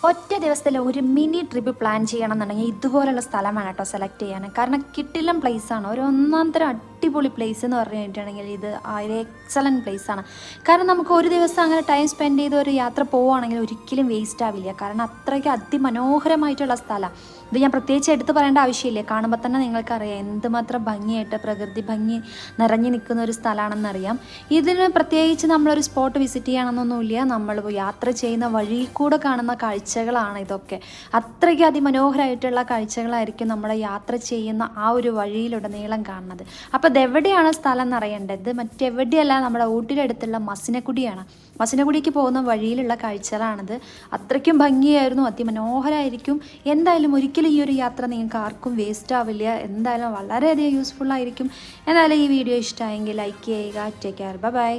ഒറ്റ ദിവസത്തിൽ ഒരു മിനി ട്രിപ്പ് പ്ലാൻ ചെയ്യണമെന്നുണ്ടെങ്കിൽ ഇതുപോലുള്ള സ്ഥലമാണ് കേട്ടോ സെലക്ട് ചെയ്യാൻ. കാരണം കിട്ടില്ലം പ്ലേസാണ്, ഒരു ഒന്നാന്തരം അടിപൊളി പ്ലേസ് എന്ന് പറഞ്ഞു കഴിഞ്ഞിട്ടുണ്ടെങ്കിൽ ഇത് ഒരു എക്സലൻറ്റ് പ്ലേസാണ്. കാരണം നമുക്ക് ഒരു ദിവസം അങ്ങനെ ടൈം സ്പെൻഡ് ചെയ്ത് ഒരു യാത്ര പോവുകയാണെങ്കിൽ ഒരിക്കലും വേസ്റ്റ് ആവില്ല. കാരണം അത്രയ്ക്ക് അതിമനോഹരമായിട്ടുള്ള സ്ഥലം. ഇത് ഞാൻ പ്രത്യേകിച്ച് എടുത്ത് പറയേണ്ട ആവശ്യമില്ല, കാണുമ്പോൾ തന്നെ നിങ്ങൾക്കറിയാം എന്തുമാത്രം ഭംഗിയായിട്ട് പ്രകൃതി ഭംഗി നിറഞ്ഞു നിൽക്കുന്ന ഒരു സ്ഥലമാണെന്നറിയാം. ഇതിന് പ്രത്യേകിച്ച് നമ്മളൊരു സ്പോട്ട് വിസിറ്റ് ചെയ്യണമെന്നൊന്നുമില്ല, നമ്മൾ യാത്ര ചെയ്യുന്ന വഴിയിൽ കൂടെ കാണുന്ന കാഴ്ചകളാണ് ഇതൊക്കെ. അത്രയ്ക്ക് അതിമനോഹരമായിട്ടുള്ള കാഴ്ചകളായിരിക്കും നമ്മുടെ യാത്ര ചെയ്യുന്ന ആ ഒരു വഴിയിലുടനീളം കാണുന്നത്. അപ്പോൾ ഇതെവിടെയാണ് സ്ഥലം എന്നറിയേണ്ടത്, മറ്റെവിടെയല്ല, നമ്മുടെ ഊട്ടിയുടെ അടുത്തുള്ള മസിനക്കുടിയാണ്. മസിനക്കുടിക്ക് പോകുന്ന വഴിയിലുള്ള കാഴ്ചകളാണിത്. അത്രയ്ക്കും ഭംഗിയായിരുന്നു, അതിമനോഹരമായിരിക്കും. എന്തായാലും ഒരിക്കലും ഈ ഒരു യാത്ര നിങ്ങൾക്ക് ആർക്കും വേസ്റ്റ് ആവില്ല, എന്തായാലും വളരെയധികം യൂസ്ഫുൾ ആയിരിക്കും. എന്തായാലും ഈ വീഡിയോ ഇഷ്ടമായെങ്കിൽ ലൈക്ക് ചെയ്യുക. Take care, by.